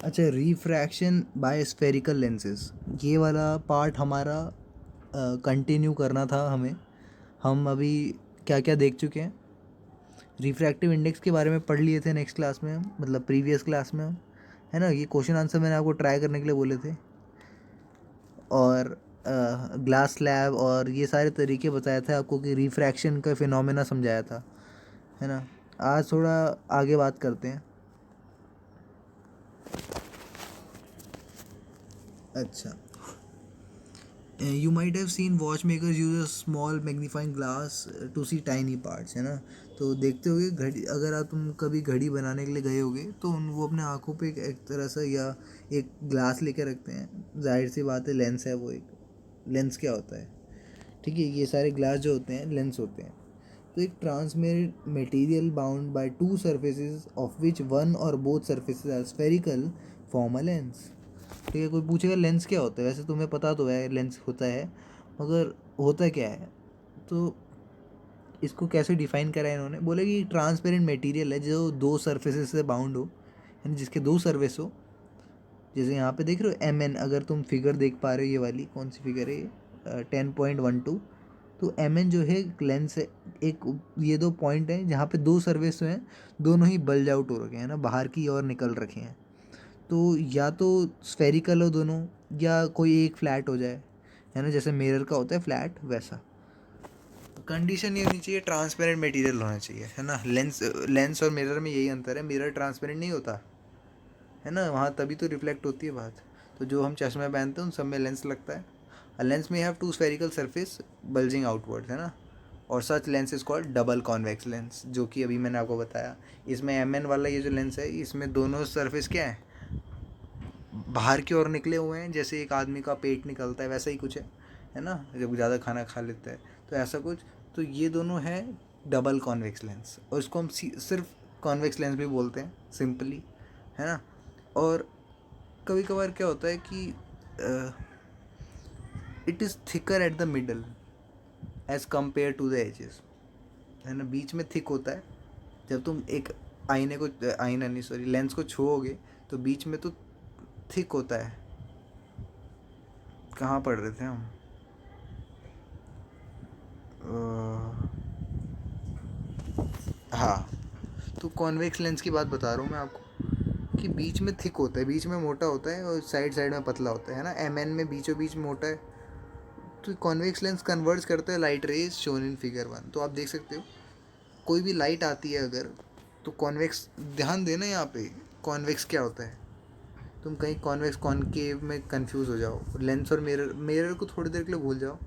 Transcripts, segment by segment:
अच्छा, refraction bye spherical lenses, ये वाला पार्ट हमारा कंटिन्यू करना था हमें। हम अभी क्या क्या देख चुके हैं, रिफ्रैक्टिव इंडेक्स के बारे में पढ़ लिए थे नेक्स्ट क्लास में हम, मतलब प्रीवियस क्लास में हम, है ना। ये क्वेश्चन आंसर मैंने आपको ट्राई करने के लिए बोले थे, और ग्लास स्लैब और ये सारे तरीके बताया था आपको कि रिफ्रैक्शन का फिनोमेना समझाया था, है ना। आज थोड़ा आगे बात करते हैं। अच्छा, you might have seen watch makers use a small magnifying glass to see tiny parts, है ना। तो देखते होगे घड़ी, अगर आप तुम कभी घड़ी बनाने के लिए गए होगे तो वो अपने आँखों पे एक तरह से या एक ग्लास लेके रखते हैं, जाहिर सी बात है लेंस है वो एक। लेंस क्या होता है, ठीक है, ये सारे ग्लास जो होते हैं लेंस होते हैं। तो एक transparent material bound by two surfaces of which one और both surfaces are spherical form a lens. ठीक है, कोई पूछेगा लेंस क्या होता है, वैसे तुम्हें पता तो है लेंस होता है, मगर होता क्या है। तो इसको कैसे डिफाइन करा है इन्होंने, बोले कि ट्रांसपेरेंट मटेरियल है जो दो सर्फेसेस से बाउंड हो, यानी जिसके दो सर्फेस हो। जैसे यहाँ पे देख रहे हो एम एन, अगर तुम फिगर देख पा रहे हो, ये वाली कौन सी फिगर है ये, 10.12। तो एम एन जो है एक लेंस है, एक, ये दो पॉइंट हैं जहाँ पे दो सर्फेस हैं, दोनों ही बल्ज आउट हो रखे हैं ना, बाहर की ओर निकल रखे हैं। तो या तो स्फेरिकल हो दोनों, या कोई एक फ्लैट हो जाए, है ना, जैसे मिरर का होता है फ्लैट वैसा। कंडीशन ये होनी चाहिए ट्रांसपेरेंट मटेरियल होना चाहिए, है ना। लेंस लेंस और मिरर में यही अंतर है, मिरर ट्रांसपेरेंट नहीं होता, है ना, वहाँ तभी तो रिफ्लेक्ट होती है बात। तो जो हम चश्मे पहनते हैं उन सब में लेंस लगता है। लेंस में have two spherical surface bulging outwards, है ना। और such lens is called double convex lens, जो कि अभी मैंने आपको बताया। इसमें एम एन वाला ये जो लेंस है, इसमें दोनों सरफेस क्या है, बाहर की ओर निकले हुए हैं, जैसे एक आदमी का पेट निकलता है वैसा ही कुछ है ना, जब ज़्यादा खाना खा लेता है तो ऐसा कुछ। तो ये दोनों है डबल कॉन्वेक्स लेंस, और इसको हम सिर्फ कॉन्वेक्स लेंस भी बोलते हैं सिंपली, है ना। और कभी कभार क्या होता है कि it is thicker at the middle edge compare to the edges, है ना, बीच में थिक होता है। जब तुम एक आईने को, आईना नहीं सॉरी, लेंस को छुओगे तो बीच में तो थिक होता है। कहाँ पढ़ रहे थे हम, हाँ, तो कॉन्वेक्स लेंस की बात बता रहा हूँ मैं आपको, कि बीच में थिक होता है, बीच में मोटा होता है और साइड साइड में पतला होता है ना। एम एन में बीचों बीच मोटा है। तो कॉन्वेक्स लेंस कन्वर्ट्स करता है light rays shown in figure 1। तो आप देख सकते हो कोई भी लाइट आती है अगर, तो कॉन्वेक्स, ध्यान देना यहाँ पे कॉन्वेक्स क्या होता है। तुम कहीं कॉन्वेक्स कॉनकेव में कंफ्यूज हो जाओ, लेंस और मिरर, मिरर को थोड़ी देर के लिए भूल जाओ,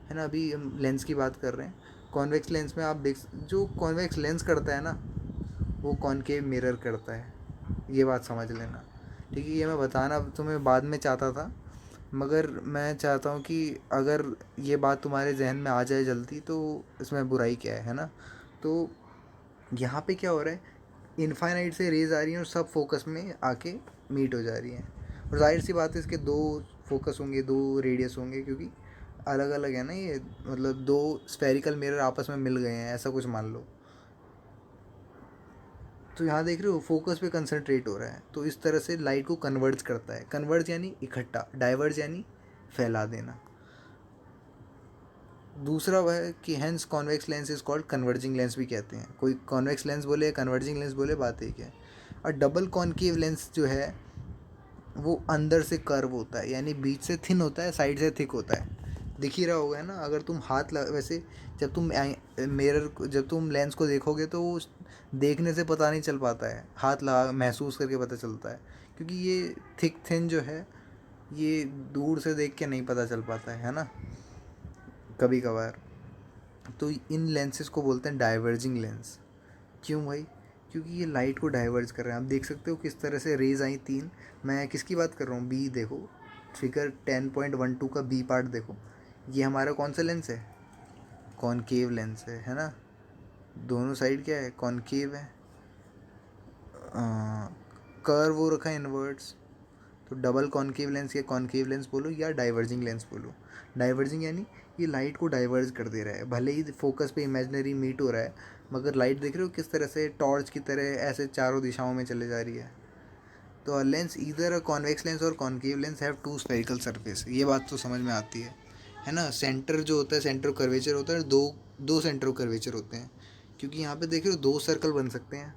है ना, अभी हम लेंस की बात कर रहे हैं। कॉन्वेक्स लेंस में आप देख, जो कॉन्वेक्स लेंस करता है ना, वो कॉनकेव मिरर करता है, ये बात समझ लेना। ठीक है, ये मैं बताना तुम्हें बाद में चाहता था, मगर मैं चाहता हूँ कि अगर ये बात तुम्हारे जहन में आ जाए जल्दी तो इसमें बुराई क्या है ना। तो यहाँ पे क्या हो रहा है, इनफाइनाइट से रेज आ रही हैं और सब फोकस में आके मीट हो जा रही हैं। और जाहिर सी बात है इसके दो फोकस होंगे, दो रेडियस होंगे, क्योंकि अलग अलग है ना ये, मतलब दो स्फेरिकल मिरर आपस में मिल गए हैं, ऐसा कुछ मान लो। तो यहाँ देख रहे हो फोकस पे कंसंट्रेट हो रहा है, तो इस तरह से लाइट को कन्वर्ज करता है। कन्वर्ज यानी इकट्ठा, डाइवर्ज यानी फैला देना। दूसरा वह है कि hence convex lens is called converging lens भी कहते हैं। कोई कॉन्वेक्स लेंस बोले, कन्वर्जिंग लेंस बोले, बात एक है। और डबल कॉनकेव लेंस जो है वो अंदर से कर्व होता है, यानी बीच से थिन होता है, साइड से थिक होता है। दिख ही रहा होगा, है ना। अगर तुम हाथ लगा, वैसे जब तुम मिरर, जब तुम लेंस को देखोगे तो देखने से पता नहीं चल पाता है, हाथ लगा महसूस करके पता चलता है, क्योंकि ये थिक थिन जो है ये दूर से देख के नहीं पता चल पाता है ना, कभी कभार। तो इन लेंसेज को बोलते हैं डाइवर्जिंग लेंस। क्यों भाई, क्योंकि ये लाइट को डाइवर्ज कर रहे हैं। आप देख सकते हो किस तरह से रेज आई तीन। मैं किसकी बात कर रहा हूँ, बी देखो, फिगर 10.12 का बी पार्ट देखो। ये हमारा कौन सा लेंस है, कॉनकेव लेंस है ना। दोनों साइड क्या है, कॉनकेव है, कर्व वो रखा है इनवर्ट्स। तो डबल कॉनकेव लेंस या कॉनकेव लेंस बोलो या डाइवर्जिंग लेंस बोलो। डाइवर्जिंग यानी ये लाइट को डाइवर्ज कर दे रहा है, भले ही फोकस पे इमेजिनरी मीट हो रहा है, मगर लाइट देख रहे हो किस तरह से टॉर्च की तरह ऐसे चारों दिशाओं में चले जा रही है। तो lens either a convex lens or concave lens have two spherical surface, ये बात तो समझ में आती है ना। सेंटर जो होता है, सेंटर कर्वेचर होता है, दो दो सेंटर कर्वेचर होते हैं, क्योंकि यहाँ पे देख रहे हो दो सर्कल बन सकते हैं,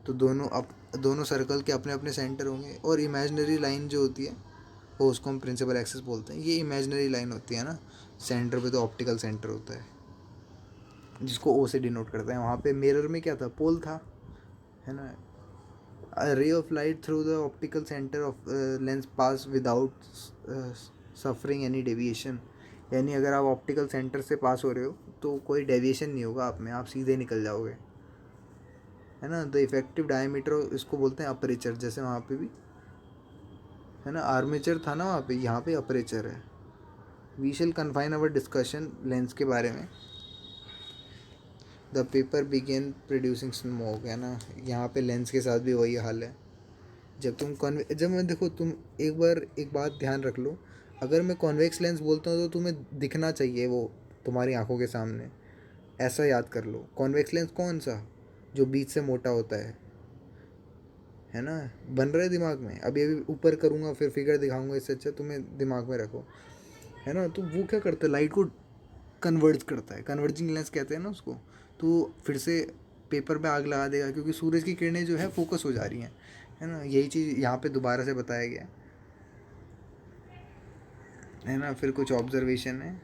तो दोनों सर्कल के अपने अपने सेंटर होंगे। और इमेजिनरी लाइन जो होती है वो उसको हम प्रिंसिपल एक्सिस बोलते हैं, ये इमेजिनरी लाइन होती है ना। सेंटर पे तो ऑप्टिकल सेंटर होता है जिसको ओ से डिनोट करते हैं। वहाँ पे मिरर में क्या था, पोल था, है ना। A ray of light through the optical center of lens pass without suffering any deviation, यानी अगर आप ऑप्टिकल सेंटर से पास हो रहे हो तो कोई डेविएशन नहीं होगा आप में, आप सीधे निकल जाओगे, है ना। द इफेक्टिव डायमीटर इसको बोलते हैं अपर्चर, जैसे वहाँ पे भी है ना आर्मेचर था ना, वहाँ पे, यहाँ पे अपर्चर है। We shall confine our discussion lens के बारे में। The paper begin producing smoke, है ना। यहाँ पे लेंस के साथ भी वही हाल है। जब मैं देखो, तुम एक बात ध्यान रख लो, अगर मैं कॉन्वेक्स लेंस बोलता हूँ तो तुम्हें दिखना चाहिए वो तुम्हारी आंखों के सामने, ऐसा याद कर लो। कॉन्वेक्स लेंस कौन सा, जो बीच से मोटा होता है ना। बन रहा है दिमाग में, अभी अभी ऊपर करूँगा फिर फिगर दिखाऊंगा, इससे अच्छा तुम्हें दिमाग में रखो, है ना। तो वो क्या करता है, लाइट को कन्वर्ज करता है, कन्वर्जिंग लेंस कहते हैं ना उसको। तो फिर से पेपर पे आग लगा देगा, क्योंकि सूरज की किरणें जो है फोकस हो जा रही हैं, है ना। यही चीज़ यहाँ पे दोबारा से बताया गया है ना। फिर कुछ ऑब्जर्वेशन है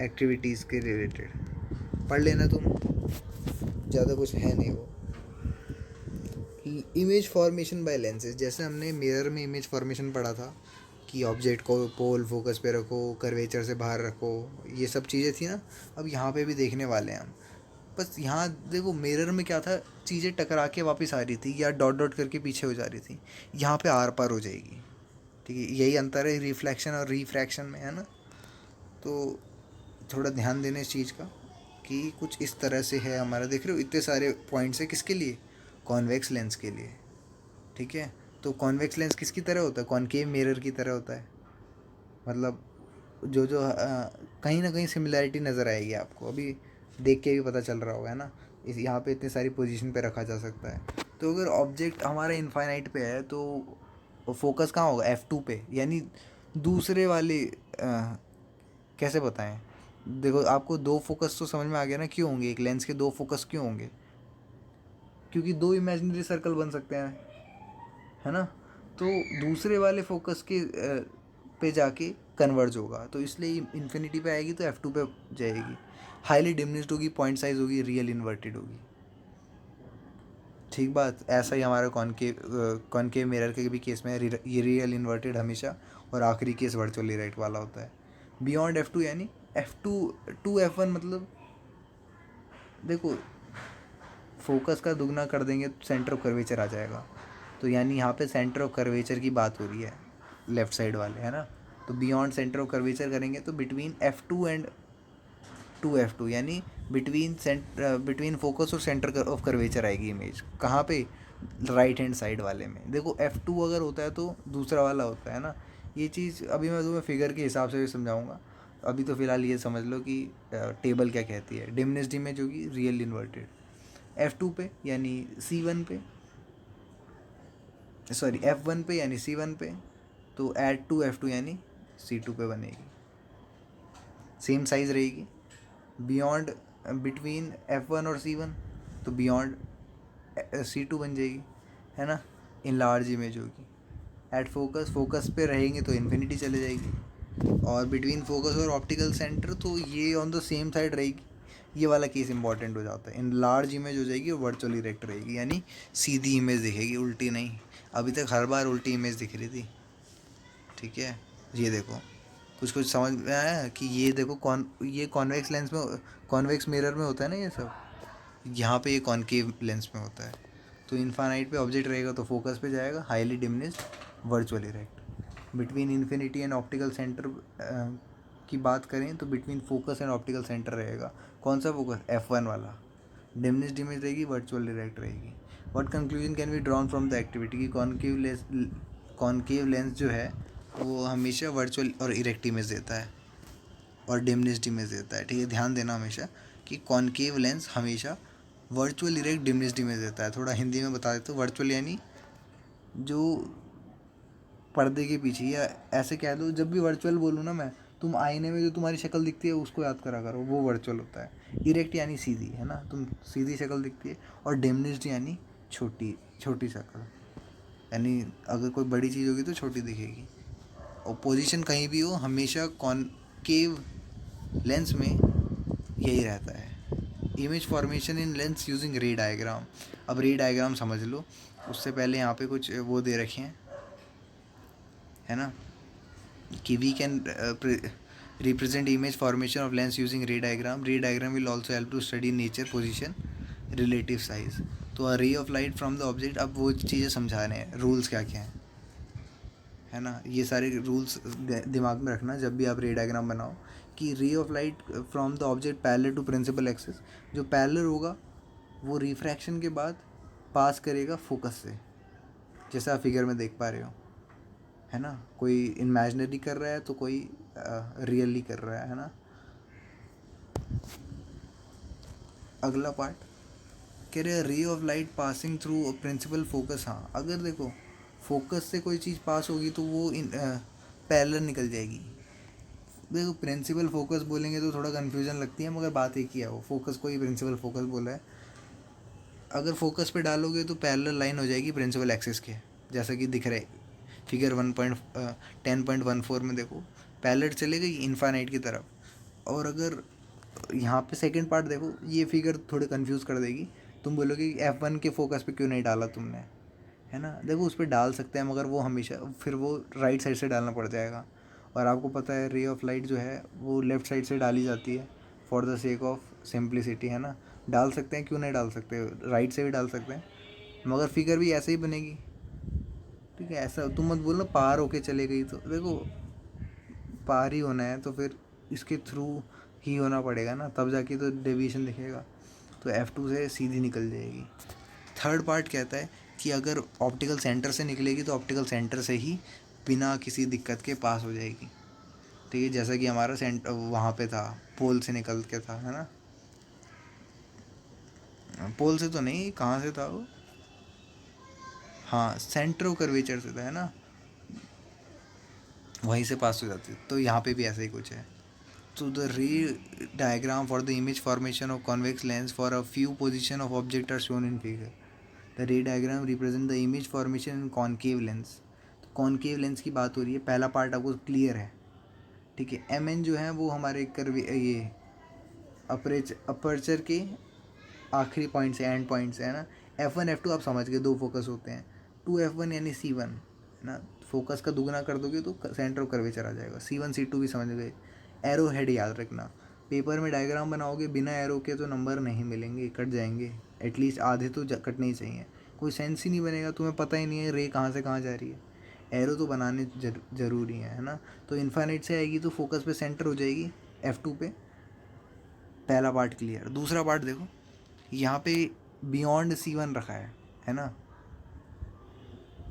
एक्टिविटीज़ के रिलेटेड, पढ़ लेना तुम, ज़्यादा कुछ है नहीं वो। इमेज फॉर्मेशन बाय लेंसेज, जैसे हमने मिरर में इमेज फॉर्मेशन पढ़ा था कि ऑब्जेक्ट को पोल फोकस पे रखो, कर्वेचर से बाहर रखो, ये सब चीज़ें थी ना। अब यहाँ पे भी देखने वाले हैं हम। बस यहाँ देखो मिरर में क्या था, चीज़ें टकरा के वापस आ रही थी या डॉट डॉट करके पीछे हो जा रही थी, यहाँ पे आर पार हो जाएगी, ठीक है। यही अंतर है रिफ्लेक्शन और रिफ्रैक्शन में, है ना। तो थोड़ा ध्यान देने इस चीज़ का कि कुछ इस तरह से है हमारा। देख रहे हो इतने सारे पॉइंट्स है, किसके लिए, कॉन्वेक्स लेंस के लिए, ठीक है। तो कॉन्वेक्स लेंस किसकी तरह होता है, कॉनकेव मिरर की तरह होता है। मतलब जो जो कहीं ना कहीं सिमिलैरिटी नज़र आएगी आपको, अभी देख के भी पता चल रहा होगा, है ना। इस यहाँ पे इतनी सारी पोजीशन पे रखा जा सकता है। तो अगर ऑब्जेक्ट हमारा इनफाइनाइट पे है तो फोकस कहाँ होगा, F2 पे, यानी दूसरे वाले कैसे बताएं। देखो आपको दो फोकस तो समझ में आ गया ना, क्यों होंगे एक लेंस के दो फोकस क्यों होंगे, क्योंकि दो इमेजिनरी सर्कल बन सकते हैं, है ना। तो दूसरे वाले फोकस के पे जाके कन्वर्ज होगा, तो इसलिए इन्फिनिटी पे आएगी तो F2 पे जाएगी। हाईली डिमिनिश्ड होगी, पॉइंट साइज होगी, रियल इन्वर्टेड होगी, ठीक बात। ऐसा ही हमारा कॉनकेव मिरर के भी केस में ये रियल इन्वर्टेड हमेशा, और आखिरी केस वर्चुअली राइट वाला होता है। बियॉन्ड F2 यानी F2 टू F1, मतलब देखो फोकस का दुगना कर देंगे तो सेंटर ऑफ कर्वेचर आ जाएगा, तो यानी यहाँ पे सेंटर ऑफ कर्वेचर की बात हो रही है लेफ्ट साइड वाले, है ना। तो बियॉन्ड सेंटर ऑफ कर्वेचर करेंगे तो बिटवीन F2 एंड 2F2, यानी बिटवीन फोकस और सेंटर ऑफ कर्वेचर आएगी इमेज, कहाँ पे, राइट हैंड साइड वाले में। देखो F2 अगर होता है तो दूसरा वाला होता है ना। ये चीज़ अभी मैं तुम्हें फिगर के हिसाब से भी समझाऊंगा, अभी तो फ़िलहाल ये समझ लो कि टेबल क्या कहती है। डिमिनिश्ड इमेज होगी रियल इन्वर्टेड F2 पे यानी C1 पे, सॉरी F1 पे यानी C1 पे, तो ऐड टू F2 यानी C2 पे बनेगी, सेम साइज़ रहेगी। बियॉन्ड बिटवीन F1 और C1 तो बियॉन्ड C2 बन जाएगी, है ना। इन लार्ज इमेज होगी। एट फोकस पे रहेंगे तो इन्फिनिटी चले जाएगी, और बिटवीन फोकस और ऑप्टिकल सेंटर तो ये ऑन द सेम साइड रहेगी। ये वाला केस इंपॉर्टेंट हो जाता है। इन लार्ज इमेज हो जाएगी और वर्चुअली इरेक्ट रहेगी, यानी सीधी इमेज दिखेगी, उल्टी नहीं। अभी तक हर बार उल्टी इमेज दिख रही थी, ठीक है। ये देखो कुछ कुछ समझ में आया कि ये देखो ये कॉन्वेक्स लेंस में, कॉन्वेक्स मिरर में होता है ना ये सब, यहाँ पे ये कॉनकेव लेंस में होता है। तो इनफाइनाइट पे ऑब्जेक्ट रहेगा तो फोकस पे जाएगा, highly diminished virtually erect. Between infinity and optical centre की बात करें तो between focus and optical centre रहेगा, कौन सा फोकस, F1 वाला। डिमिनिश्ड इमेज रहेगी, वर्चुअल इरेक्ट रहेगी। What conclusion can be drawn from the activity की कॉनकेव लेंस जो है वो हमेशा वर्चुअल और इरेक्ट इमेज देता है और डिमिनिश्ड इमेज देता है, ठीक है। ध्यान देना हमेशा कि कॉनकेव लेंस हमेशा वर्चुअल इरेक्ट डिमिनिश्ड इमेज देता है। थोड़ा हिंदी में बता देता हूँ, वर्चुअल यानी जो पर्दे के पीछे, या ऐसे कह दो जब भी वर्चुअल बोलूँ ना मैं, तुम आईने में जो तुम्हारी शक्ल दिखती है उसको याद करा करो, वो वर्चुअल होता है। इरेक्ट यानी सीधी, है ना, तुम सीधी शक्ल दिखती है। और डिमिनिश्ड यानी छोटी छोटी शक्ल, यानी अगर कोई बड़ी चीज़ होगी तो छोटी दिखेगी। और पोजीशन कहीं भी हो, हमेशा कॉनकेव लेंस में यही रहता है। इमेज फॉर्मेशन इन लेंस यूजिंग रे डायग्राम। अब रे डायग्राम समझ लो, उससे पहले यहाँ पे कुछ वो दे रखे हैं, है ना, कि we can represent image formation of lens using ray diagram. Ray diagram will also help to study nature, position, relative size. तो a ray of light from the object, अब वो चीज़ें समझा रहे हैं, रूल्स क्या क्या हैं, है ना। ये सारे रूल्स दिमाग में रखना जब भी आप रे डायग्राम बनाओ, कि ray of light from the object parallel to principal axis, जो पैरेलल होगा वो रिफ्रैक्शन के बाद पास करेगा फोकस से, जैसे आप फिगर में देख पा रहे हो, है ना। कोई इमेजिनरी कर रहा है तो कोई रियली कर रहा है ना। अगला पार्ट कह रहे हैं ray of light passing through principal focus. हाँ, अगर देखो फोकस से कोई चीज़ पास होगी तो वो पैरेलल निकल जाएगी। देखो प्रिंसिपल फोकस बोलेंगे तो थोड़ा कन्फ्यूजन लगती है, मगर बात एक ही है, वो फोकस को ही प्रिंसिपल फोकस बोला है। अगर फोकस पे डालोगे तो पैरेलल लाइन हो जाएगी प्रिंसिपल एक्सिस के, जैसा कि दिख रहा है फिगर 10.14 में। देखो पैरेलल चले गई इन्फानाइट की तरफ। और अगर यहाँ पे सेकंड पार्ट देखो, ये फिगर थोड़े कंफ्यूज कर देगी। तुम बोलोगे कि F1 के फोकस पे क्यों नहीं डाला तुमने, है ना। देखो उस पर डाल सकते हैं, मगर वो हमेशा फिर वो राइट साइड से डालना पड़ जाएगा। और आपको पता है रे ऑफ लाइट जो है वो लेफ़्ट साइड से डाली जाती है for the sake of simplicity, है ना। डाल सकते हैं, क्यों नहीं डाल सकते, राइट से भी डाल सकते हैं, मगर फिगर भी ऐसे ही बनेगी। ठीक है, ऐसा तुम मत बोलना पार होके चले गई, तो देखो पार ही होना है तो फिर इसके थ्रू ही होना पड़ेगा ना, तब जाके तो डेविएशन दिखेगा। तो F2 से सीधी निकल जाएगी। थर्ड पार्ट कहता है कि अगर ऑप्टिकल सेंटर से निकलेगी तो ऑप्टिकल सेंटर से ही बिना किसी दिक्कत के पास हो जाएगी। ठीक है, जैसा कि हमारा सेंटर वहाँ पे था, पोल से निकल के था, है ना। पोल से तो नहीं, कहाँ से था वो, हाँ सेंटर ऑफ कर्वेचर से था, है ना, वहीं से पास हो जाती है। तो यहाँ पे भी ऐसा ही कुछ है। तो the ray diagram for the image formation of convex lens for a few position of object are shown in figure. The ray diagram represent the image formation in concave lens. तो कॉनकेव लेंस की बात हो रही है, पहला part आपको clear है। ठीक है, MN जो है वो हमारे ये अपर्चर के आखिरी पॉइंट से, एंड पॉइंट से, है ना। F1 F2 आप समझ गए, दो फोकस होते हैं। 2F1 यानी C1, है ना, फोकस का दुगना कर दोगे तो सेंटर ऑफ कर्वेचर आ जाएगा। C1 C2 भी समझ गए। एरो हेड याद रखना, पेपर में डायग्राम बनाओगे बिना एरो के तो नंबर नहीं मिलेंगे, कट जाएंगे, एटलीस्ट आधे तो कटने ही चाहिए। कोई सेंस ही नहीं बनेगा, तुम्हें पता ही नहीं है रे कहाँ से कहाँ जा रही है। एरो तो बनाने ज़रूरी है ना। तो इन्फाइनाइट से आएगी तो फोकस पे सेंटर हो जाएगी F2 पे। पहला पार्ट क्लियर। दूसरा पार्ट देखो, यहाँ पे बियॉन्ड C1 रखा है ना,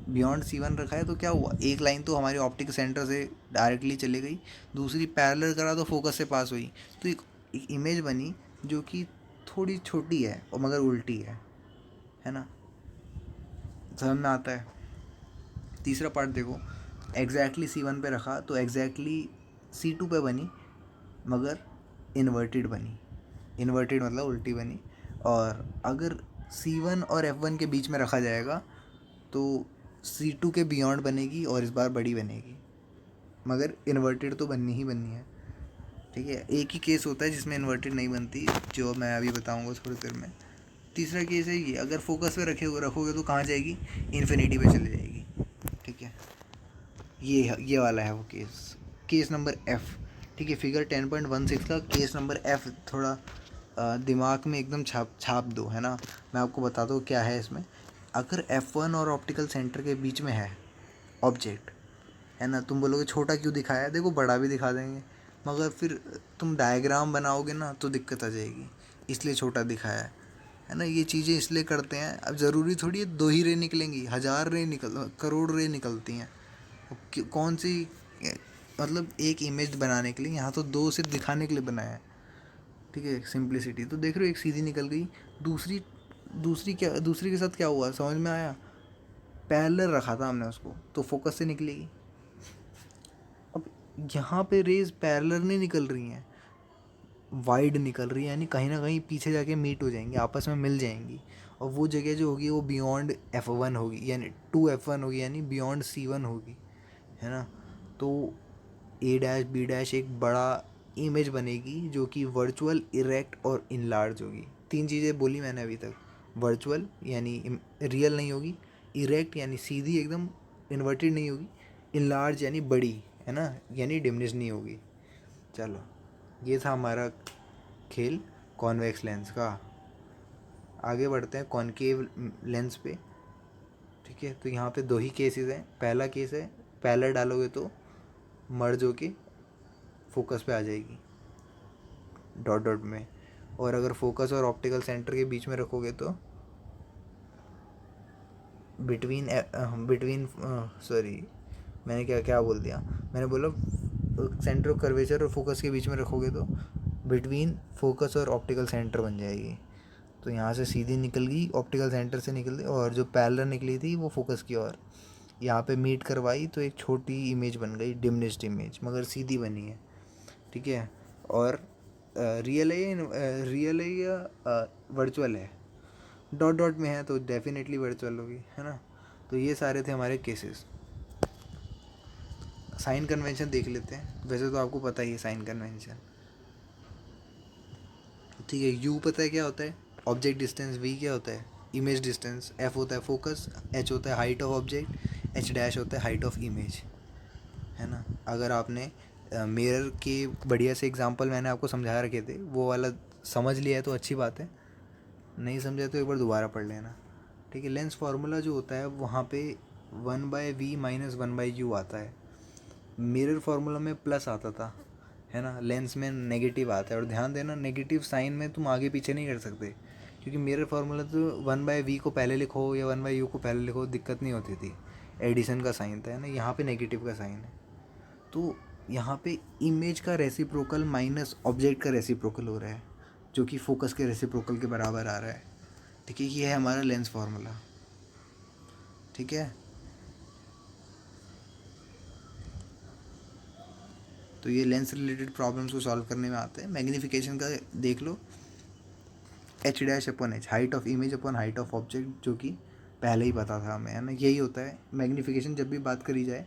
बियॉन्ड C1 रखा है, तो क्या हुआ, एक लाइन तो हमारी ऑप्टिक सेंटर से डायरेक्टली चली गई, दूसरी पैरेलल करा तो फोकस से पास हुई, तो एक इमेज बनी जो कि थोड़ी छोटी है और मगर उल्टी है ना। समझ में आता है। तीसरा पार्ट देखो, एग्जैक्टली C1 पे रखा तो एग्जैक्टली C2 पे बनी, मगर इन्वर्टेड बनी। इन्वर्टेड मतलब उल्टी बनी। और अगर C1 और F1 के बीच में रखा जाएगा तो C2 के बियॉन्ड बनेगी और इस बार बड़ी बनेगी, मगर इन्वर्टेड तो बननी ही बननी है। ठीक है, एक ही केस होता है जिसमें इन्वर्टेड नहीं बनती, जो मैं अभी बताऊंगा थोड़ी देर में। तीसरा केस है ये, अगर फोकस पे रखोगे तो कहाँ जाएगी, इन्फिनिटी पे चली जाएगी। ठीक है, ये वाला है वो केस, केस नंबर F। ठीक है, फिगर 10.16 का केस नंबर F थोड़ा दिमाग में एकदम छाप दो, है ना। मैं आपको बता दूँ क्या है इसमें। अगर F1 और ऑप्टिकल सेंटर के बीच में है ऑब्जेक्ट, है ना, तुम बोलोगे छोटा क्यों दिखाया है, देखो बड़ा भी दिखा देंगे, मगर फिर तुम डायग्राम बनाओगे ना तो दिक्कत आ जाएगी, इसलिए छोटा दिखाया है ना। ये चीज़ें इसलिए करते हैं, अब ज़रूरी थोड़ी है 2 ही रे निकलेंगी, 1000 रे करोड़ रे निकलती हैं। कौन सी मतलब एक इमेज बनाने के लिए, यहाँ तो 2 सिर्फ दिखाने के लिए बनाया है। ठीक है, सिंप्लिसिटी। तो देख रहे हो एक सीधी निकल गई, दूसरी दूसरी के साथ क्या हुआ समझ में आया। पैरेलल रखा था हमने उसको, तो फोकस से निकलेगी। अब यहाँ पे रेज पैरेलल नहीं निकल रही हैं, वाइड निकल रही है, यानी कहीं ना कहीं पीछे जाके मीट हो जाएंगी, आपस में मिल जाएंगी, और वो जगह जो होगी वो बियॉन्ड F1 होगी, यानी 2F1 होगी, यानी बियॉन्ड C1 होगी, है ना। तो A डैश B डैश एक बड़ा इमेज बनेगी जो कि वर्चुअल, इरेक्ट और इनलार्ज होगी। 3 चीज़ें बोली मैंने अभी तक। वर्चुअल यानी रियल नहीं होगी, इरेक्ट यानी सीधी एकदम इन्वर्टेड नहीं होगी, इनलार्ज यानी बड़ी, है ना, यानी डिमिनिश नहीं होगी। चलो, ये था हमारा खेल कॉन्वेक्स लेंस का। आगे बढ़ते हैं कॉनकेव लेंस पे। ठीक है, तो यहाँ पे 2 ही केसेस हैं। पहला केस है, पैरेलल डालोगे तो मर्ज होके फोकस पे आ जाएगी डॉट डॉट में, और अगर फोकस और ऑप्टिकल सेंटर के बीच में रखोगे तो बिटवीन सॉरी, मैंने क्या क्या बोल दिया, मैंने बोला सेंटर ऑफ कर्वेचर और फोकस के बीच में रखोगे तो बिटवीन फोकस और ऑप्टिकल सेंटर बन जाएगी। तो यहाँ से सीधी निकल गई, ऑप्टिकल सेंटर से निकल गई, और जो पैरेलल निकली थी वो फोकस की ओर, यहाँ पे मीट करवाई तो एक छोटी इमेज बन गई, डिमिनिश्ड इमेज, मगर सीधी बनी है। ठीक है, और रियल है या वर्चुअल है, डॉट डॉट में है तो डेफिनेटली वर्चुअल होगी, है ना। तो ये सारे थे हमारे केसेस। साइन कन्वेंशन देख लेते हैं। वैसे तो आपको पता ही है साइन कन्वेंशन। ठीक है, यू पता है क्या होता है, ऑब्जेक्ट डिस्टेंस, वी क्या होता है, इमेज डिस्टेंस, एफ होता है फोकस, एच होता है height of object, H dash होता है हाइट ऑफ इमेज, है ना। अगर आपने मिरर के बढ़िया से एग्जांपल मैंने आपको समझा रखे थे, वो वाला समझ लिया है तो अच्छी बात है, नहीं समझा तो एक बार दोबारा पढ़ लेना। ठीक है, लेंस फार्मूला जो होता है वहाँ पे 1/v माइनस 1/u आता है। मिरर फार्मूला में प्लस आता था, है ना, लेंस में नेगेटिव आता है। और ध्यान देना, नेगेटिव साइन में तुम आगे पीछे नहीं कर सकते, क्योंकि मिरर फार्मूला तो 1/v को पहले लिखो या 1/u को पहले लिखो, दिक्कत नहीं होती थी, एडिशन का साइन था, है ना। यहाँ पे नेगेटिव का साइन है, तो यहाँ पे इमेज का रेसिप्रोकल माइनस ऑब्जेक्ट का रेसिप्रोकल हो रहा है, जो कि फोकस के रेसिप्रोकल के बराबर आ रहा है। ठीक है, ये है हमारा लेंस फार्मूला। ठीक है, तो ये लेंस रिलेटेड प्रॉब्लम्स को सॉल्व करने में आते हैं। मैग्नीफिकेशन का देख लो, H dash upon H, height of image upon height of object, जो कि पहले ही पता था हमें, है ना। यही होता है मैग्नीफिकेशन। जब भी बात करी जाए,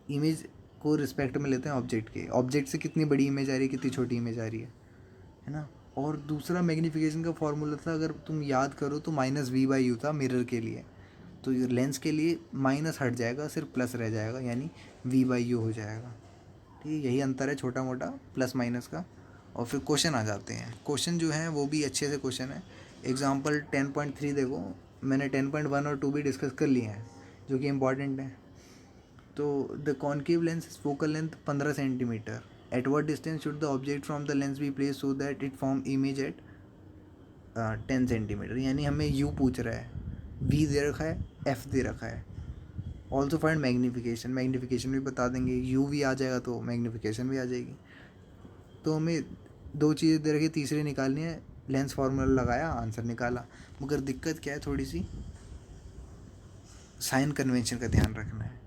इमेज को रिस्पेक्ट में लेते हैं ऑब्जेक्ट के, ऑब्जेक्ट से कितनी बड़ी इमेज आ रही है, कितनी छोटी इमेज आ रही है ना। और दूसरा मैग्नीफिकेशन का फॉर्मूला था, अगर तुम याद करो तो -v/u था मिरर के लिए, तो लेंस के लिए माइनस हट जाएगा, सिर्फ प्लस रह जाएगा, यानी v/u हो जाएगा। ठीक है, यही अंतर है छोटा मोटा प्लस माइनस का। और फिर क्वेश्चन आ जाते हैं। क्वेश्चन जो हैं वो भी अच्छे से क्वेश्चन है। एग्जाम्पल 10.3 देखो, मैंने 10.1 और 2 भी डिस्कस कर लिए हैं, जो कि इम्पॉर्टेंट है। तो the concave lens focal length 15 centimetre, at what distance should the object from the lens be place so that it form image at 10 centimetre. यानी हमें यू पूछ रहा है, वी दे रखा है, एफ दे रखा है। ऑल्सो फाइंड मैग्नीफिकेशन, मैग्नीफिकेशन भी बता देंगे, यू भी आ जाएगा तो मैग्नीफिकेशन भी आ जाएगी। तो हमें 2 चीज़ें दे रखी, तीसरी निकालनी है। लेंस फार्मूला लगाया, आंसर निकाला। मगर दिक्कत क्या है, थोड़ी सी साइन कन्वेंशन का ध्यान रखना है।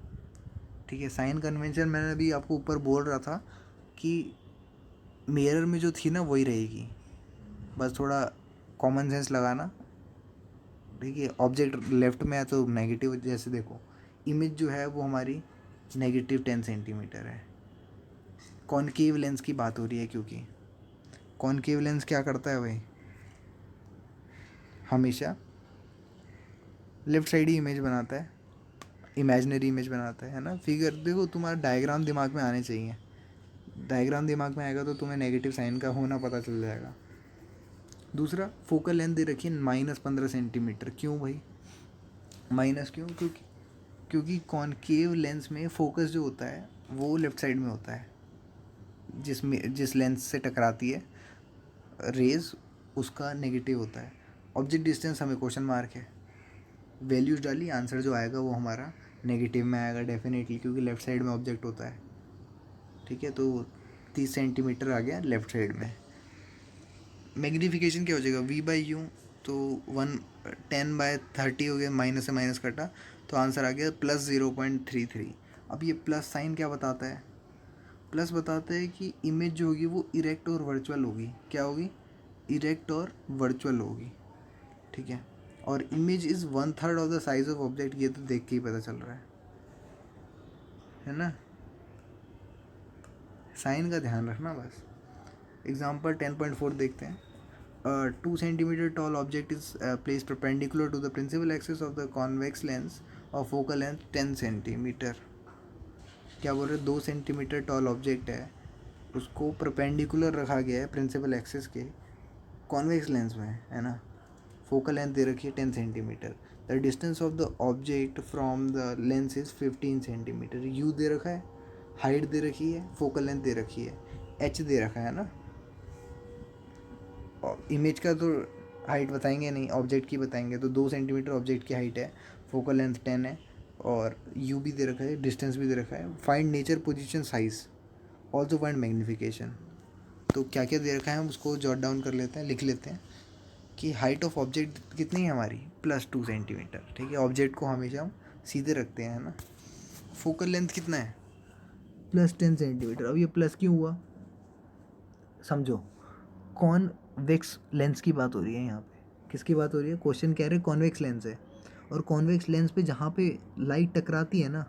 ठीक है, साइन कन्वेंशन मैंने अभी आपको ऊपर बोल रहा था कि मिरर में जो थी ना वही रहेगी, बस थोड़ा कॉमन सेंस लगाना। ठीक है, ऑब्जेक्ट लेफ्ट में है तो नेगेटिव, जैसे देखो इमेज जो है वो हमारी -10 सेंटीमीटर है। कॉनकेव लेंस की बात हो रही है, क्योंकि कॉनकेव लेंस क्या करता है भाई, हमेशा लेफ्ट साइड ही इमेज बनाता है, इमेजिनरी इमेज बनाता है ना। फिगर देखो, तुम्हारा डायग्राम दिमाग में आने चाहिए, डायग्राम दिमाग में आएगा तो तुम्हें नेगेटिव साइन का होना पता चल जाएगा। दूसरा, फोकल लेंथ दे रखी है -15 सेंटीमीटर। क्यों भाई माइनस क्यों, क्योंकि कॉनकेव लेंस में फोकस जो होता है वो लेफ्ट साइड में होता है, जिस लेंस से टकराती है रेज, उसका नेगेटिव होता है। ऑब्जेक्ट डिस्टेंस हमें क्वेश्चन मार्क है, वैल्यूज डाली, आंसर जो आएगा वो हमारा नेगेटिव में आएगा डेफिनेटली, क्योंकि लेफ़्ट साइड में ऑब्जेक्ट होता है। ठीक है, तो 30 सेंटीमीटर आ गया लेफ़्ट साइड में। मैग्नीफिकेशन क्या हो जाएगा, v/u, तो 110/30 हो गया, माइनस से माइनस कटा, तो आंसर आ गया +0.33। अब ये प्लस साइन क्या बताता है? प्लस बताता है कि इमेज जो होगी वो इरेक्ट और वर्चुअल होगी। क्या होगी? इरेक्ट और वर्चुअल होगी, ठीक है। और image is 1/3 of the size of object, ये तो देख के ही पता चल रहा है ना। साइन का ध्यान रखना बस। एग्जाम्पल 10.4 देखते हैं। 2 centimeter tall object is placed perpendicular to the principal axis of the convex lens of focal length 10 centimeter। क्या बोल रहे? 2 सेंटीमीटर टॉल ऑब्जेक्ट है, उसको परपेंडिकुलर रखा गया है प्रिंसिपल एक्सिस के कॉन्वेक्स लेंस में, है ना। फोकल लेंथ दे रखी है 10 centimetre. The distance of the object from the lens is 15 centimetre. You they रखा है, हाइट दे रखी है, फोकल लेंथ दे रखी है, एच दे रखा है ना। इमेज का तो हाइट बताएंगे नहीं, ऑब्जेक्ट की बताएंगे। तो 2 सेंटीमीटर ऑब्जेक्ट की हाइट है, फोकल लेंथ 10 है, और यू भी दे रखा है, डिस्टेंस भी दे रखा है। Find nature, position, size, also find magnification. तो क्या क्या दे रखा है हम उसको जॉट डाउन कर लेते हैं, लिख लेते हैं कि हाइट ऑफ ऑब्जेक्ट कितनी है हमारी, +2 सेंटीमीटर, ठीक है। ऑब्जेक्ट को हमेशा हम सीधे रखते हैं, है ना। फोकल लेंथ कितना है? +10 सेंटीमीटर। अब ये प्लस क्यों हुआ? समझो, कॉन्वेक्स लेंस की बात हो रही है यहाँ पे। किसकी बात हो रही है? क्वेश्चन कह रहे कॉन्वेक्स लेंस है, और कॉन्वेक्स लेंस पे जहाँ पे लाइट टकराती है ना,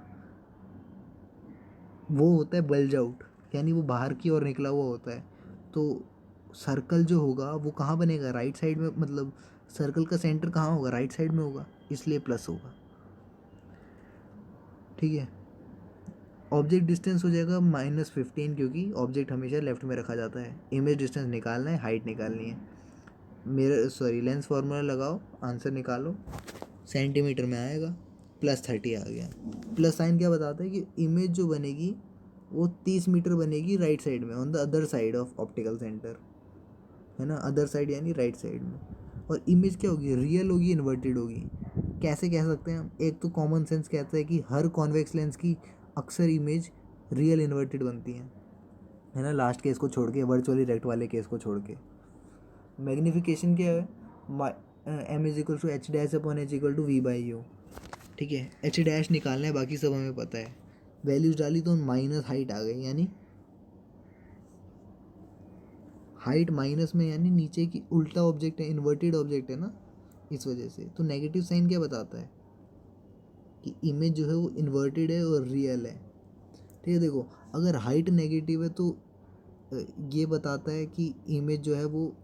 वो होता है बल्ज आउट, यानी वो बाहर की ओर निकला हुआ होता है। तो सर्कल जो होगा वो कहाँ बनेगा? राइट साइड में, मतलब सर्कल का सेंटर कहाँ होगा? राइट साइड में होगा, इसलिए प्लस होगा, ठीक है। ऑब्जेक्ट डिस्टेंस हो जाएगा -15, क्योंकि ऑब्जेक्ट हमेशा लेफ्ट में रखा जाता है। इमेज डिस्टेंस निकालना है, हाइट निकालनी है। लेंस फार्मूला लगाओ, आंसर निकालो, सेंटीमीटर में आएगा, +30 आ गया। प्लस साइन क्या बताता है कि इमेज जो बनेगी वो 30 मीटर बनेगी राइट साइड में, on the other side of optical centre, है ना। अदर साइड यानी राइट साइड में। और इमेज क्या होगी? रियल होगी, इन्वर्टेड होगी। कैसे कह सकते हैं हम? एक तो कॉमन सेंस कहता है कि हर कॉन्वेक्स लेंस की अक्सर इमेज रियल इन्वर्टेड बनती है ना, लास्ट केस को छोड़ के, वर्चुअली रेक्ट वाले केस को छोड़ के। मैग्नीफिकेशन क्या है? m=h'/h/v/u, ठीक है। एच डैश निकालना है, बाकी सब हमें पता है। वैल्यूज डाली तो माइनस हाइट आ गई, यानी हाइट माइनस में, यानी नीचे की उल्टा ऑब्जेक्ट है, इन्वर्टेड ऑब्जेक्ट है ना, इस वजह से। तो नेगेटिव साइन क्या बताता है? कि इमेज जो है वो इन्वर्टेड है और रियल है, ठीक है। देखो, अगर हाइट नेगेटिव है तो ये बताता है कि इमेज जो है वो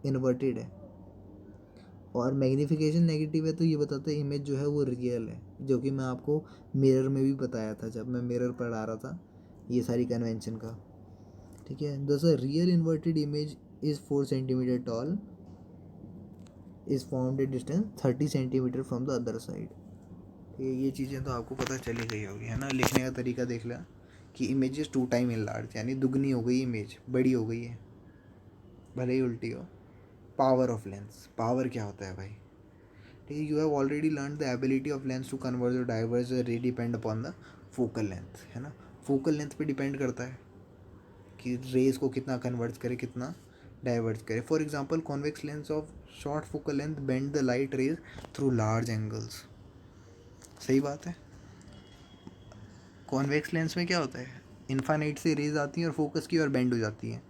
इन्वर्टेड है, और मैग्नीफिकेशन नेगेटिव है तो ये बताता है इमेज जो है वो रियल है, जो कि मैं आपको मिरर में भी बताया था जब मैं मिरर पढ़ा रहा था ये सारी कन्वेंशन का, ठीक है। दस a real inverted image is 4 centimetre toll, is found at distance 30 centimetre from the other side. ये चीज़ें तो आपको पता चली गई होगी, है ना। लिखने का तरीका देख लें कि image is 2 time in large, यानी दुगनी हो गई, इमेज बड़ी हो गई है, भले ही उल्टी हो। पावर ऑफ लेंस, पावर क्या होता है भाई? ठीक है, you have already learn the ability of lens to converge और diverge ray depend upon the focal length, है ना। फोकल लेंथ पे डिपेंड करता है कि रेज को कितना कन्वर्ट करे, कितना डाइवर्ट करे। For example, convex lens of short focal length bend the light rays through large angles. सही बात है। कॉन्वेक्स लेंस में क्या होता है? इन्फाइनाइट से रेज आती हैं और फोकस की ओर बेंड हो जाती हैं,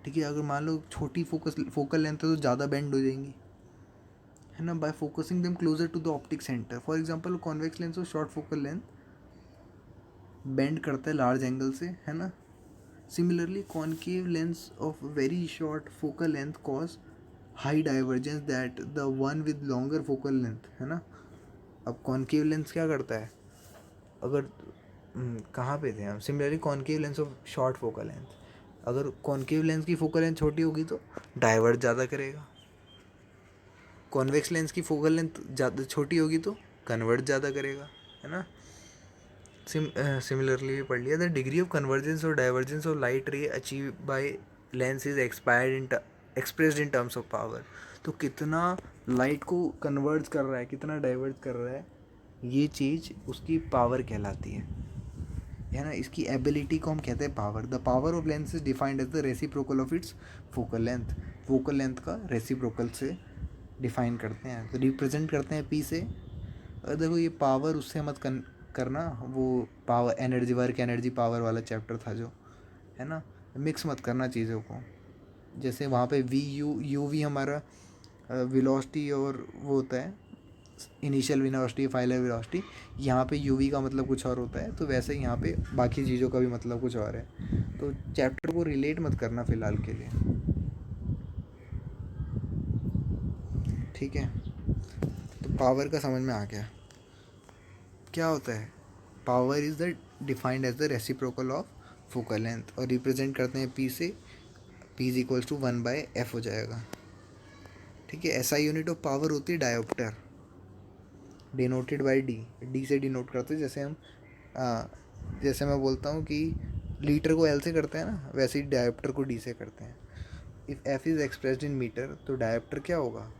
ठीक है। अगर मान लो छोटी फोकल लेंथ है तो ज़्यादा बेंड हो जाएंगी, है ना, by focusing them closer to the optic centre. For example, convex lens और शॉर्ट फोकल लेंथ बेंड करता है लार्ज एंगल से, है ना। Similarly, concave lens of very short focal length cause high divergence that the one with longer focal length, है ना। अब concave lens क्या करता है? अगर कहाँ पे थे हम? Similarly, concave lens of short focal length, अगर कॉनकेव लेंस की फोकल लेंथ छोटी होगी तो डाइवर्ट ज़्यादा करेगा। कॉन्वेक्स लेंस की फोकल लेंथ ज़्यादा छोटी होगी तो कन्वर्ट ज़्यादा करेगा, है ना। सिमिलरली भी पढ़ लिया, द डिग्री ऑफ कन्वर्जेंस और डाइवर्जेंस ऑफ लाइट रे achieve by lens is expressed in terms of power. तो कितना लाइट को कन्वर्ट कर रहा है, कितना डाइवर्ट कर रहा है, ये चीज़ उसकी पावर कहलाती है ना। इसकी एबिलिटी को हम कहते हैं power. The power of lens is defined as the reciprocal of its focal length. Focal length का रेसिप्रोकल से डिफाइन करते हैं, तो रिप्रेजेंट करते हैं पी से। और देखो ये पावर उससे मत करना, वो power energy work energy power वाला चैप्टर था जो, है ना, मिक्स मत करना चीज़ों को। जैसे वहाँ पे यू वी हमारा वेलोसिटी और वो होता है इनिशियल वेलोसिटी फाइनल वेलोसिटी, यहाँ पे यूवी का मतलब कुछ और होता है, तो वैसे ही यहाँ पे बाकी चीज़ों का भी मतलब कुछ और है। तो चैप्टर को रिलेट मत करना फ़िलहाल के लिए, ठीक है। तो पावर का समझ में आ गया क्या होता है। Power is the defined as the reciprocal of focal length, और रिप्रेजेंट करते हैं पी से, P is equals to 1/f हो जाएगा, ठीक है। ऐसा यूनिट ऑफ पावर होती है डायोप्टर, डिनोटेड बाय डी से डिनोट करते हैं। जैसे मैं बोलता हूँ कि लीटर को एल से करते हैं ना, वैसे ही डायोप्टर को डी से करते हैं। If F is expressed in metre, तो डायोप्टर क्या होगा,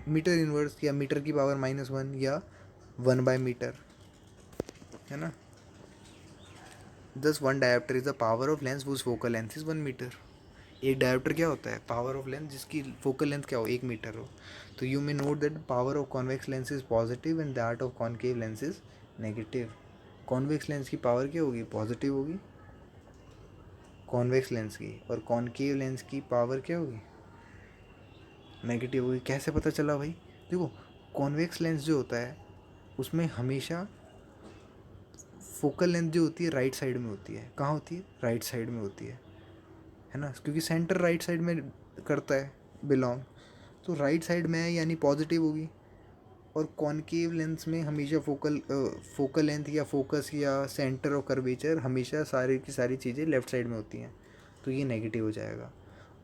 मीटर इनवर्स या मीटर की पावर -1 या 1/मीटर, है ना। Thus one dioptre is the power of lens whose focal length is 1 metre. एक डायोप्टर क्या होता है, पावर ऑफ लेंथ जिसकी फोकल लेंथ क्या हो, 1 मीटर हो। तो you may note that power of convex lens is positive and that of concave lens is negative. Convex lens की पावर क्या होगी, पॉजिटिव होगी कॉन्वेक्स लेंस की, और कॉनकेव लेंस की पावर क्या होगी, नेगेटिव होगी। कैसे पता चला भाई, देखो कॉन्वेक्स लेंस जो होता है उसमें हमेशा फोकल लेंथ जो होती है राइट साइड में होती है। कहाँ होती है, राइट साइड में होती है ना, क्योंकि सेंटर राइट साइड में करता है बिलोंग, तो राइट साइड में है यानी पॉजिटिव होगी। और कॉनकेव लेंस में हमेशा फोकल लेंथ या फोकस या सेंटर ऑफ कर्वेचर हमेशा सारी की सारी चीज़ें लेफ्ट साइड में होती हैं, तो ये नेगेटिव हो जाएगा।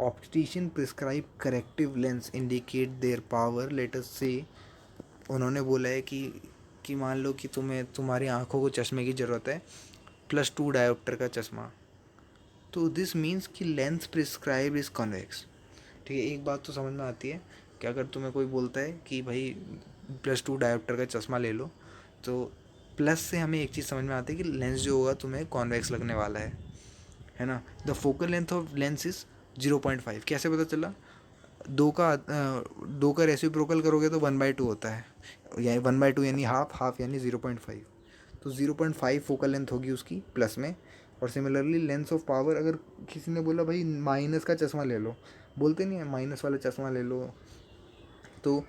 Optician prescribe corrective lens indicate their power, let us से उन्होंने बोला है कि मान लो कि तुम्हारी आंखों को चश्मे की ज़रूरत है, +2 डायोप्टर का चश्मा, तो दिस मीन्स कि लेंस प्रिस्क्राइब इज़ कॉन्वेक्स, ठीक है। एक बात तो समझ में आती है कि अगर तुम्हें कोई बोलता है कि भाई +2 डायोप्टर का चश्मा ले लो, तो प्लस से हमें एक चीज़ समझ में आती है कि लेंस जो होगा तुम्हें कॉन्वेक्स लगने वाला है ना। The focal length of lens is 0.5। कैसे पता चला, दो का रेसिप्रोकल करोगे तो 1/2 होता है, यानी 1/2 यानी हाफ, हाफ यानी 0.5, तो 0.5 फोकल लेंथ होगी उसकी प्लस में। और सिमिलरली लेंस ऑफ पावर, अगर किसी ने बोला भाई माइनस का चश्मा ले लो, बोलते नहीं है माइनस वाला चश्मा ले लो, तो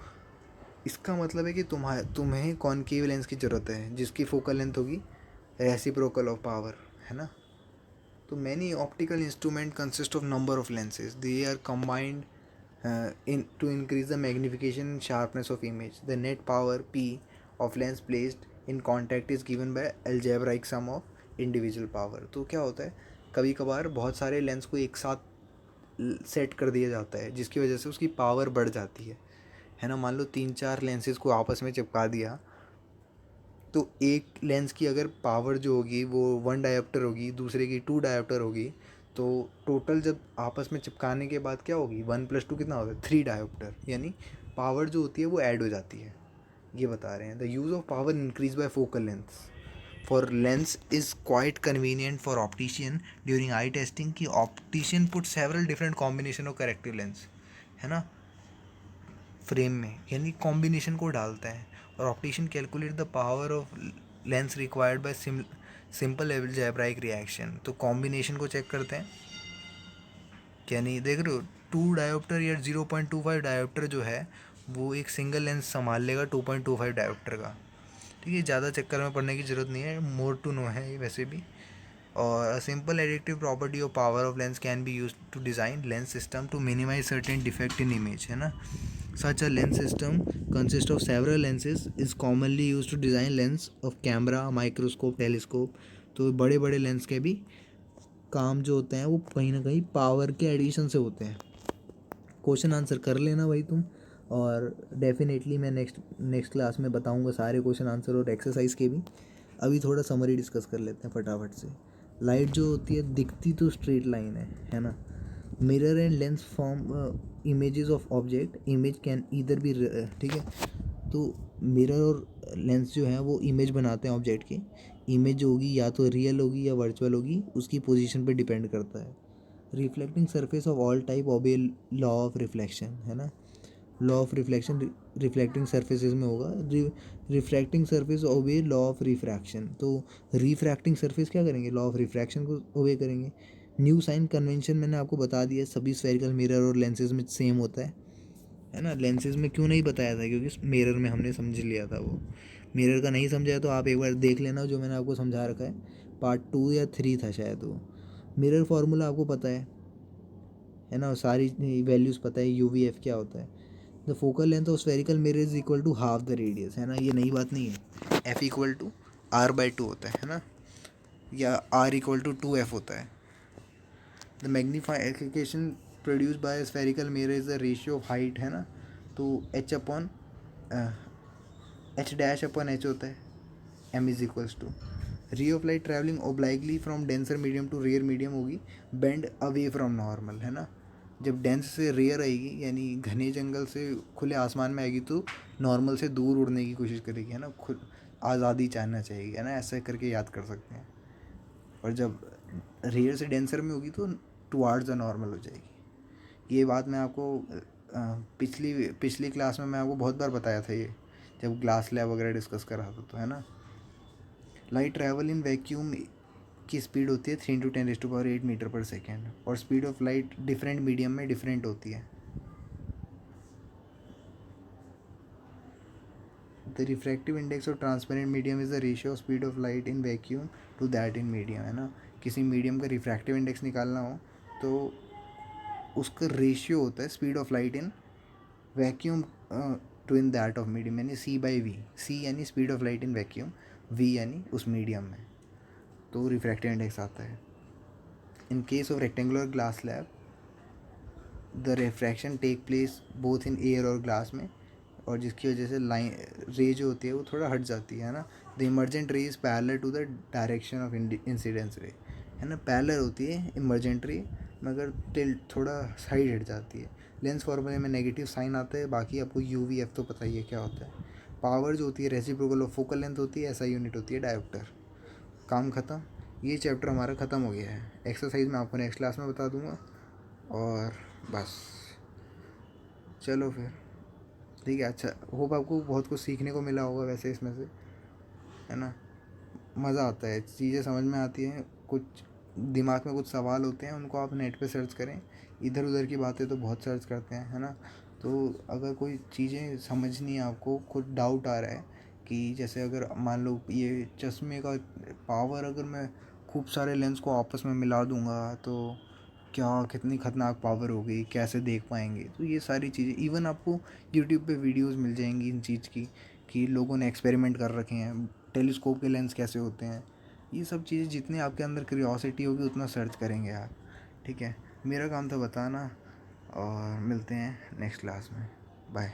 इसका मतलब है कि तुम्हें कॉनकेव लेंस की ज़रूरत है जिसकी फोकल लेंथ होगी रेसिप्रोकल ऑफ पावर, है ना। तो many optical instrument consist of number of lenses, they are combined to increase the magnification and sharpness of image. The net power P of lens placed in contact is given by algebraic sum of individual power. तो क्या होता है, कभी कभार बहुत सारे lens को एक साथ सेट कर दिया जाता है जिसकी वजह से उसकी पावर बढ़ जाती है ना। मान लो 3-4 लेंसेज को आपस में चिपका दिया, तो एक लेंस की अगर पावर जो होगी वो 1 डायोप्टर होगी, दूसरे की 2 डायोप्टर होगी, तो टोटल जब आपस में चिपकाने के बाद क्या होगी, 1 + 2 कितना होता है, 3 डायोप्टर, यानी पावर जो होती है वो ऐड हो जाती है। ये बता रहे हैं the use of power increase by focal length for lens is quite convenient for optician during eye testing, कि optician put several different combination of corrective lens, है ना, फ्रेम में, यानी कॉम्बिनेशन को डालता है। और optician calculate the power of lens required by simple algebraic reaction, तो कॉम्बिनेशन को चेक करते हैं, यानी देख रहे हो 2 डायोप्टर या 0.25 डायोप्टर जो है वो एक सिंगल लेंस संभाल लेगा 2.25 डायोप्टर का, ठीक है। ज़्यादा चक्कर में पड़ने की ज़रूरत नहीं है, मोर टू नो है ये वैसे भी। और सिंपल एडिक्टिव property of power of lens can be use to design lens system to minimise certain defect in image, है ना। Such a lens system consists of several lenses is commonly used to design lens of camera, microscope, telescope। तो बड़े बड़े lens के भी काम जो होते हैं वो कहीं ना कहीं पावर के एडिशन से होते हैं। क्वेश्चन आंसर कर लेना भाई तुम, और डेफिनेटली मैं नेक्स्ट क्लास में बताऊंगा सारे क्वेश्चन आंसर और एक्सरसाइज के भी। अभी थोड़ा समरी डिस्कस कर लेते हैं फटाफट से। लाइट जो होती है दिखती तो स्ट्रेट लाइन है ना। Mirror and lens form images of object, image can either be, ठीक है। तो मिरर और लेंस जो है वो इमेज बनाते हैं ऑब्जेक्ट की। इमेज जो होगी या तो रियल होगी या वर्चुअल होगी, उसकी पोजीशन पे डिपेंड करता है। Reflecting surface of all type obey law of reflection, है ना। Law of reflection reflecting surfaces में होगा, refracting surface obey law of refraction. तो रिफ्रैक्टिंग सरफेस क्या करेंगे, लॉ ऑफ रिफ्रैक्शन को ओबे करेंगे। न्यू साइन कन्वेंशन मैंने आपको बता दिया, सभी स्फेरिकल मिरर और लेंसेज में सेम होता है ना। लेंसेज में क्यों नहीं बताया था, क्योंकि मिरर में हमने समझ लिया था। वो मिरर का नहीं समझाया तो आप एक बार देख लेना जो मैंने आपको समझा रखा है, पार्ट 2 या 3 था शायद वो। मिरर फार्मूला आपको पता है ना, सारी वैल्यूज़ पता है, यू वी एफ क्या होता है। The focal length of spherical mirror is equal to half the radius, है ना, ये नई बात नहीं है। एफ इक्वल टू R/2 होता है ना, या R इक्वल टू 2F होता है। The magnification produce by spherical mirror is the ratio of height, है ना, तो H डैश अपॉन H होता है, M is equals to ray of light travelling obliquely from denser medium to rarer medium होगी bend away from normal, है ना। जब dense से रेयर आएगी यानी घने जंगल से खुले आसमान में आएगी तो नॉर्मल से दूर उड़ने की कोशिश करेगी, है ना, खुद आज़ादी चाहना चाहिए, है ना, ऐसा करके याद कर सकते हैं। और जब रेयर से डेंसर में होगी तो टुवार्ड्स द नॉर्मल हो जाएगी। ये बात मैं आपको पिछली पिछली क्लास में मैं आपको बहुत बार बताया था, ये जब ग्लास लैब वगैरह डिस्कस कर रहा था तो, है ना। लाइट ट्रैवल इन वैक्यूम की स्पीड होती है 3 × 10⁸ मीटर पर सेकेंड, और speed of light different medium में डिफरेंट होती है। The refractive index of transparent medium is the ratio of speed of light in vacuum to that in medium, है ना। किसी मीडियम का रिफ्रैक्टिव इंडेक्स निकालना हो तो उसका रेशियो होता है speed of light in vacuum to in that of medium, यानी C/V। C यानी speed of light in vacuum, V यानी उस मीडियम में, तो रिफ्रैक्टिव इंडेक्स आता है। In case of rectangular glass slab the refraction take place both in air और glass में, और जिसकी वजह से लाइन रे जो होती है वो थोड़ा हट जाती है ना। The emergent ray is parallel to the direction of incidence ray, है ना, पैरेलल होती है इमर्जेंट रे, मगर टिल्ट थोड़ा साइड हट जाती है। लेंस फॉर्मूले में नेगेटिव साइन आता है, बाकी आपको UV/F तो पता ही है क्या होता है। पावर जो होती है रेसिप्रोकल ऑफ फोकल लेंथ होती है, SI यूनिट होती है डायोप्टर। काम ख़त्म, ये चैप्टर हमारा ख़त्म हो गया है। एक्सरसाइज मैं आपको नेक्स्ट क्लास में बता दूंगा, और बस चलो फिर ठीक है। अच्छा, होप आपको बहुत कुछ सीखने को मिला होगा वैसे इसमें से, है ना। मज़ा आता है, चीज़ें समझ में आती हैं, कुछ दिमाग में कुछ सवाल होते हैं, उनको आप नेट पे सर्च करें। इधर उधर की बातें तो बहुत सर्च करते हैं, है ना। तो अगर कोई चीज़ें समझ नहीं है आपको, खुद डाउट आ रहा है कि जैसे अगर मान लो ये चश्मे का पावर अगर मैं खूब सारे लेंस को आपस में मिला दूंगा तो क्या कितनी ख़तरनाक पावर होगी, कैसे देख पाएंगे। तो ये सारी चीज़ें इवन आपको यूट्यूब पे वीडियोस मिल जाएंगी इन चीज़ की, कि लोगों ने एक्सपेरिमेंट कर रखे हैं, टेलीस्कोप के लेंस कैसे होते हैं। ये सब चीज़ें जितने आपके अंदर क्यूरियोसिटी होगी उतना सर्च करेंगे आप, ठीक है। मेरा काम था बताना, और मिलते हैं नेक्स्ट क्लास में। बाय।